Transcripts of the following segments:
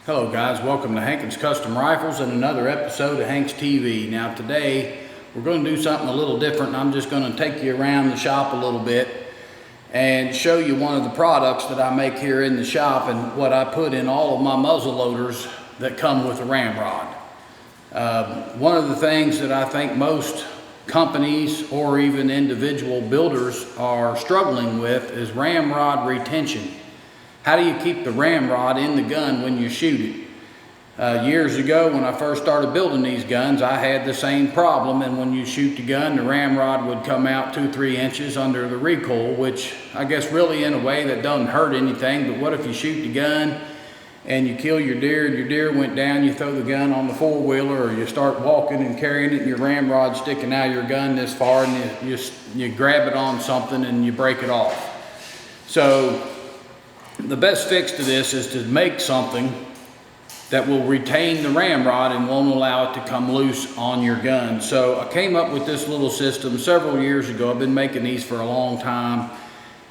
Hello guys, welcome to Hankins Custom Rifles and another episode of Hank's TV. Now today we're going to do something a little different. I'm just going to take you around the shop a little bit and show you one of the products that I make here in the shop and what I put in all of my muzzle loaders that come with a ramrod. One of the things that I think most companies or even individual builders are struggling with is ramrod retention. How do you keep the ramrod in the gun when you shoot it? Years ago when I first started building these guns, I had the same problem, and when you shoot the gun, the ramrod would come out 2-3 inches under the recoil, which I guess really in a way that doesn't hurt anything. But what if you shoot the gun and you kill your deer and your deer went down, you throw the gun on the four-wheeler, or you start walking and carrying it and your ramrod sticking out of your gun this far, and you grab it on something and you break it off. So the best fix to this is to make something that will retain the ramrod and won't allow it to come loose on your gun. So I came up with this little system several years ago. I've been making these for a long time,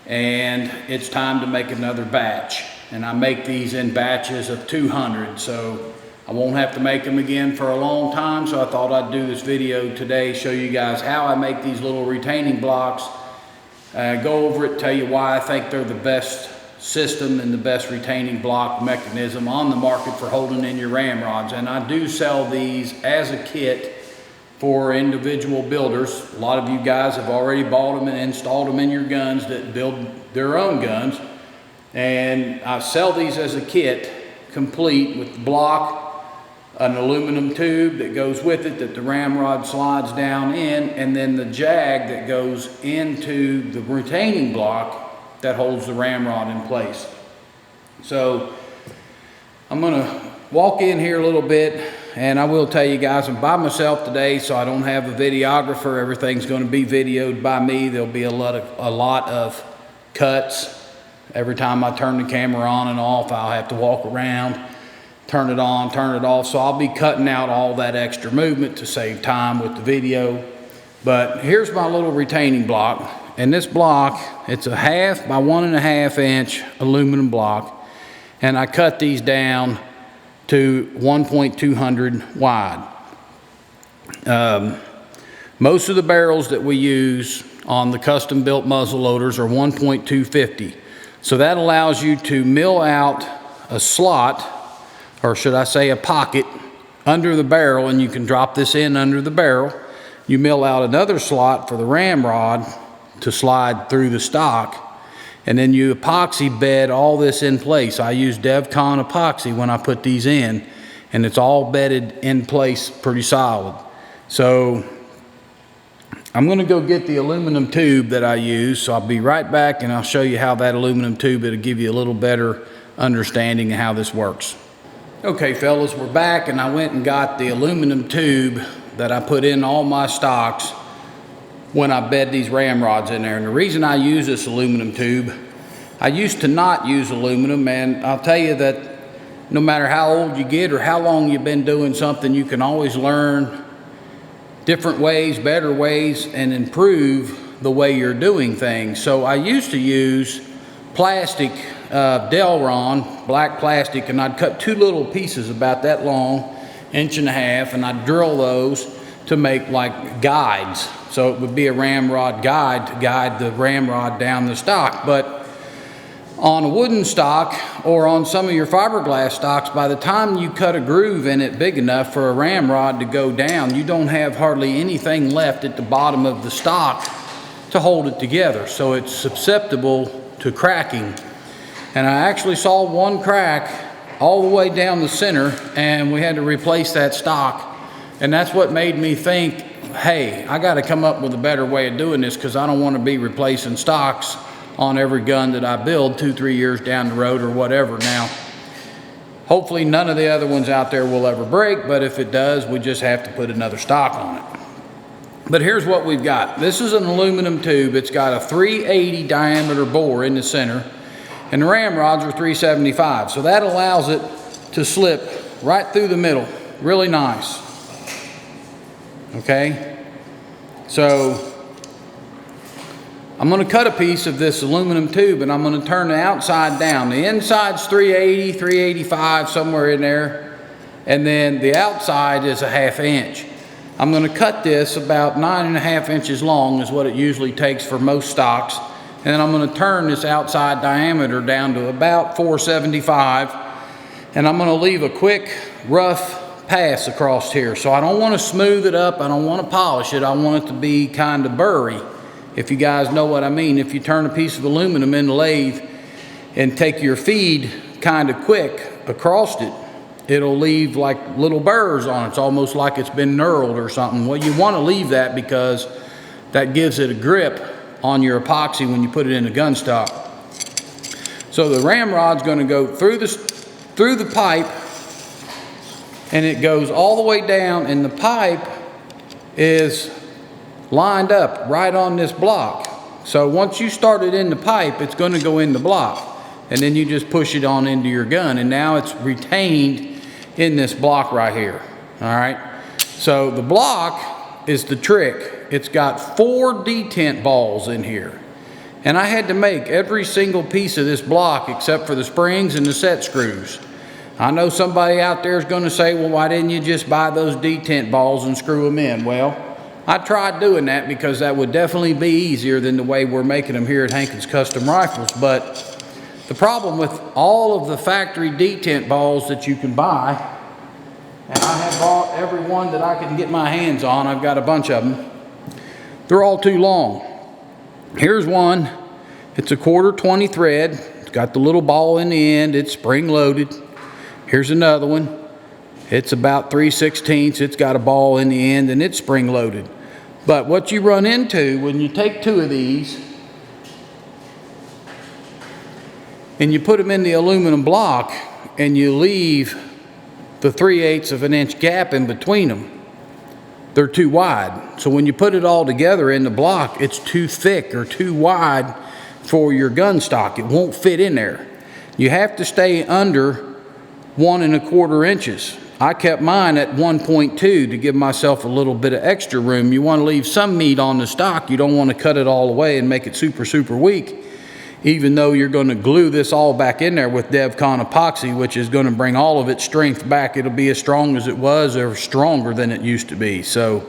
and it's time to make another batch. And I make these in batches of 200, so I won't have to make them again for a long time. So I thought I'd do this video today, show you guys how I make these little retaining blocks, go over it, tell you why I think they're the best system and the best retaining block mechanism on the market for holding in your ramrods. And I do sell these as a kit for individual builders. A lot of you guys have already bought them and installed them in your guns that build their own guns. And I sell these as a kit, complete with the block, an aluminum tube that goes with it that the ramrod slides down in, and then the jag that goes into the retaining block that holds the ramrod in place. So I'm gonna walk in here a little bit, and I will tell you guys I'm by myself today, so I don't have a videographer. Everything's gonna be videoed by me. There'll be a lot of cuts. Every time I turn the camera on and off, I'll have to walk around, turn it on, turn it off. So I'll be cutting out all that extra movement to save time with the video. But here's my little retaining block. And this block, it's a 1/2 by 1.5 inch aluminum block. And I cut these down to 1.200 wide. Most of the barrels that we use on the custom built muzzle loaders are 1.250. So that allows you to mill out a slot, or should I say a pocket, under the barrel, and you can drop this in under the barrel. You mill out another slot for the ramrod to slide through the stock, and then you epoxy bed all this in place. I use DevCon epoxy when I put these in, and it's all bedded in place pretty solid. So I'm gonna go get the aluminum tube that I use, so I'll be right back and I'll show you how that aluminum tube, it'll give you a little better understanding of how this works. Okay fellas, we're back, and I went and got the aluminum tube that I put in all my stocks when I bed these ramrods in there. And the reason I use this aluminum tube, I used to not use aluminum, and I'll tell you that no matter how old you get or how long you've been doing something, you can always learn different ways, better ways, and improve the way you're doing things. So I used to use plastic, Delron, black plastic, and I'd cut 2 little pieces about that long, 1.5 inches, and I'd drill those to make like guides. So it would be a ramrod guide to guide the ramrod down the stock. But on a wooden stock or on some of your fiberglass stocks, by the time you cut a groove in it big enough for a ramrod to go down, you don't have hardly anything left at the bottom of the stock to hold it together. So it's susceptible to cracking. And I actually saw one crack all the way down the center, and we had to replace that stock. And that's what made me think, hey, I got to come up with a better way of doing this, because I don't want to be replacing stocks on every gun that I build 2-3 years down the road or whatever. Now, hopefully none of the other ones out there will ever break, but if it does, we just have to put another stock on it. But here's what we've got. This is an aluminum tube. It's got a 380 diameter bore in the center, and the ramrods are 375. So that allows it to slip right through the middle. Really nice. Okay, so I'm gonna cut a piece of this aluminum tube and I'm gonna turn the outside down. The inside's 380, 385, somewhere in there. And then the outside is a 1/2 inch. I'm gonna cut this about 9.5 inches long is what it usually takes for most stocks. And then I'm gonna turn this outside diameter down to about 475. And I'm gonna leave a quick, rough pass across here. So I don't wanna smooth it up, I don't wanna polish it, I want it to be kind of burry. If you guys know what I mean, if you turn a piece of aluminum in the lathe and take your feed kind of quick across it, it'll leave like little burrs on it. It's almost like it's been knurled or something. Well, you want to leave that because that gives it a grip on your epoxy when you put it in the gun stock. So the ramrod's going to go through the pipe, and it goes all the way down, and the pipe is lined up right on this block. So once you start it in the pipe, it's going to go in the block, and then you just push it on into your gun, and now it's retained in this block right here. All right, so the block is the trick. It's got 4 detent balls in here, and I had to make every single piece of this block except for the springs and the set screws. I know somebody out there is going to say, well, why didn't you just buy those detent balls and screw them in? Well, I tried doing that because that would definitely be easier than the way we're making them here at Hankins Custom Rifles. But the problem with all of the factory detent balls that you can buy, and I have bought every one that I can get my hands on, I've got a bunch of them, they're all too long. Here's one, it's a 1/4 thread, it's got the little ball in the end, it's spring loaded. Here's another one, it's about 3/16, it's got a ball in the end and it's spring loaded. But what you run into when you take 2 of these and you put them in the aluminum block and you leave the 3/8 of an inch gap in between them, they're too wide. So when you put it all together in the block, it's too thick or too wide for your gun stock. It won't fit in there. You have to stay under 1 1/4 inches. I kept mine at 1.2 to give myself a little bit of extra room. You want to leave some meat on the stock. You don't want to cut it all away and make it super, super weak, even though you're going to glue this all back in there with DevCon epoxy, which is going to bring all of its strength back. It'll be as strong as it was or stronger than it used to be. So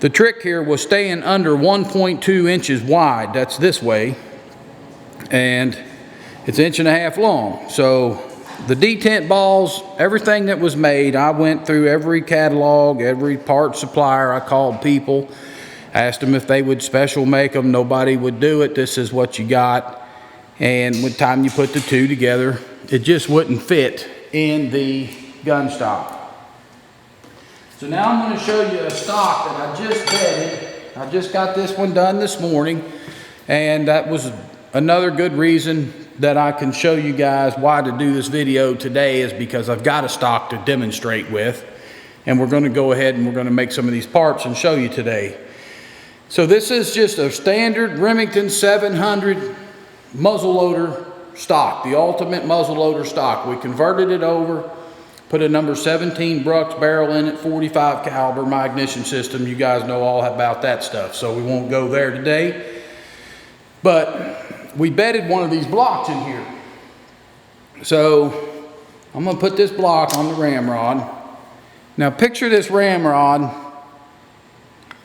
the trick here was staying under 1.2 inches wide. That's this way. And it's 1.5 inches long. So the detent balls, everything that was made, I went through every catalog, every part supplier. I called people, asked them if they would special make them. Nobody would do it. This is what you got. And with time you put the 2 together, it just wouldn't fit in the gun stock. So now I'm going to show you a stock that I just bedded. I just got this one done this morning, and that was another good reason that I can show you guys why to do this video today, is because I've got a stock to demonstrate with, and we're going to go ahead and we're going to make some of these parts and show you today. So this is just a standard Remington 700 muzzleloader stock, the ultimate muzzleloader stock. We converted it over, put a number 17 Brooks barrel in it, 45 caliber, my ignition system. You guys know all about that stuff, so we won't go there today. But we bedded one of these blocks in here. So I'm going to put this block on the ramrod. Now picture this ramrod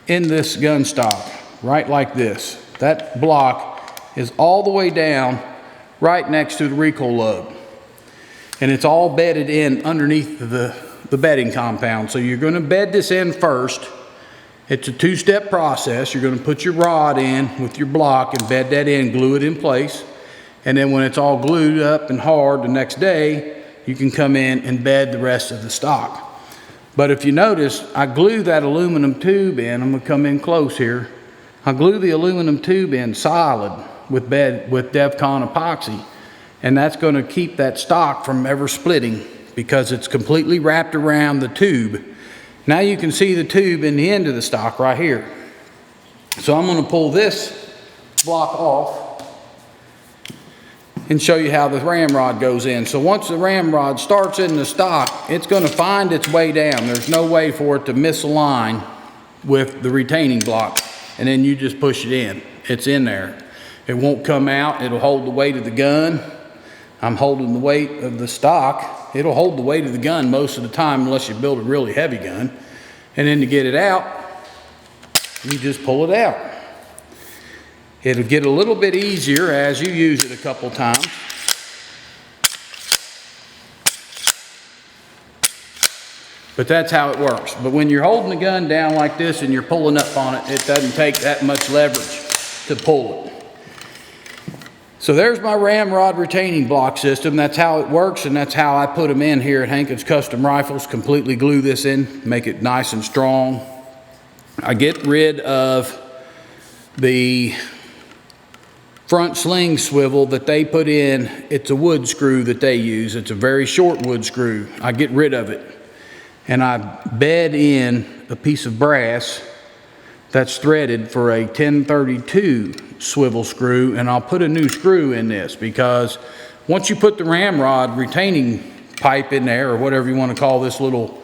in this gun stock, right like this. That block is all the way down right next to the recoil lug. And it's all bedded in underneath the bedding compound. So you're going to bed this in first. It's a 2-step process. You're going to put your rod in with your block and bed that in, glue it in place. And then when it's all glued up and hard the next day, you can come in and bed the rest of the stock. But if you notice, I glue that aluminum tube in. I'm going to come in close here. I glue the aluminum tube in solid with DevCon epoxy. And that's going to keep that stock from ever splitting because it's completely wrapped around the tube. Now you can see the tube in the end of the stock right here. So I'm going to pull this block off and show you how the ramrod goes in. So once the ramrod starts in the stock, it's going to find its way down. There's no way for it to misalign with the retaining block. And then you just push it in. It's in there. It won't come out. It'll hold the weight of the gun. I'm holding the weight of the stock. It'll hold the weight of the gun most of the time unless you build a really heavy gun. And then to get it out, you just pull it out. It'll get a little bit easier as you use it a couple times. But that's how it works. But when you're holding the gun down like this and you're pulling up on it, it doesn't take that much leverage to pull it. So there's my ramrod retaining block system. That's how it works, and that's how I put them in here at Hankins Custom Rifles. Completely glue this in, make it nice and strong. I get rid of the front sling swivel that they put in. It's a wood screw that they use. It's a very short wood screw. I get rid of it, and I bed in a piece of brass that's threaded for a 1032 swivel screw, and I'll put a new screw in this, because once you put the ramrod retaining pipe in there, or whatever you want to call this little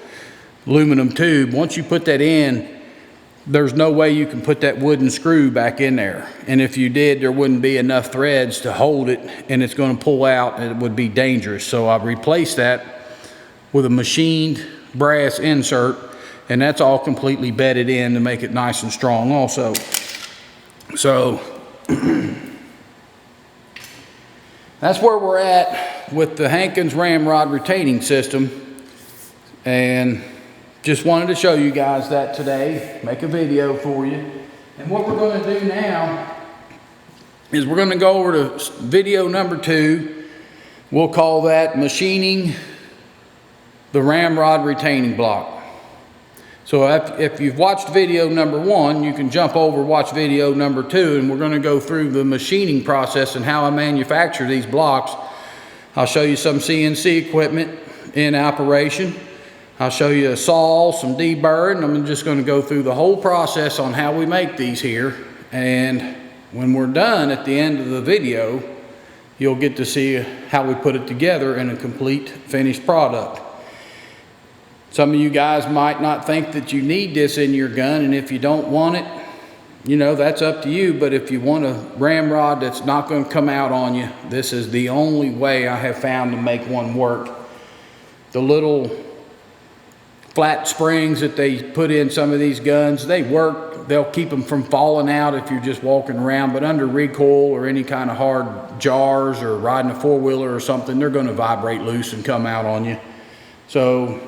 aluminum tube, once you put that in, there's no way you can put that wooden screw back in there. And if you did, there wouldn't be enough threads to hold it, and it's going to pull out, and it would be dangerous. So I've replaced that with a machined brass insert, and that's all completely bedded in to make it nice and strong also. So that's where we're at with the Hankins Ram Rod Retaining System, and just wanted to show you guys that today, make a video for you. And what we're going to do now is we're going to go over to video number 2. We'll call that machining the ramrod retaining block. So if you've watched video number 1, you can jump over, watch video number 2, and we're going to go through the machining process and how I manufacture these blocks. I'll show you some CNC equipment in operation. I'll show you a saw, some deburr, and I'm just going to go through the whole process on how we make these here. And when we're done at the end of the video, you'll get to see how we put it together in a complete finished product. Some of you guys might not think that you need this in your gun, and if you don't want it, you know, that's up to you. But if you want a ramrod that's not going to come out on you, this is the only way I have found to make one work. The little flat springs that they put in some of these guns, they work. They'll keep them from falling out if you're just walking around, but under recoil or any kind of hard jars or riding a four-wheeler or something, they're going to vibrate loose and come out on you. So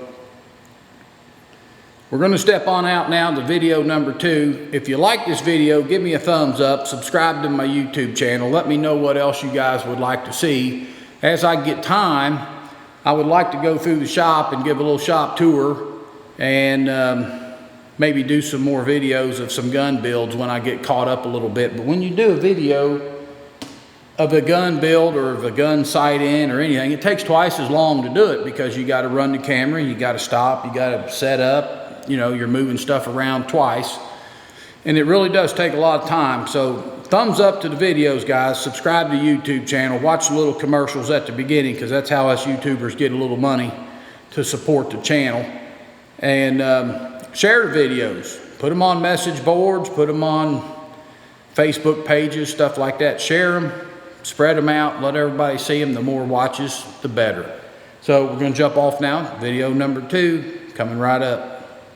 we're going to step on out now to video number 2. If you like this video, give me a thumbs up, subscribe to my YouTube channel, let me know what else you guys would like to see. As I get time, I would like to go through the shop and give a little shop tour, and maybe do some more videos of some gun builds when I get caught up a little bit. But when you do a video of a gun build or of a gun sight in or anything, it takes twice as long to do it, because you got to run the camera, you got to stop, you got to set up, you know, you're moving stuff around twice, and it really does take a lot of time. So thumbs up to the videos, guys. Subscribe to the YouTube channel, watch the little commercials at the beginning, because that's how us YouTubers get a little money to support the channel. And share the videos, put them on message boards, put them on Facebook pages, stuff like that. Share them, spread them out, let everybody see them. The more watches, the better. So we're going to jump off now. Video number 2 coming right up.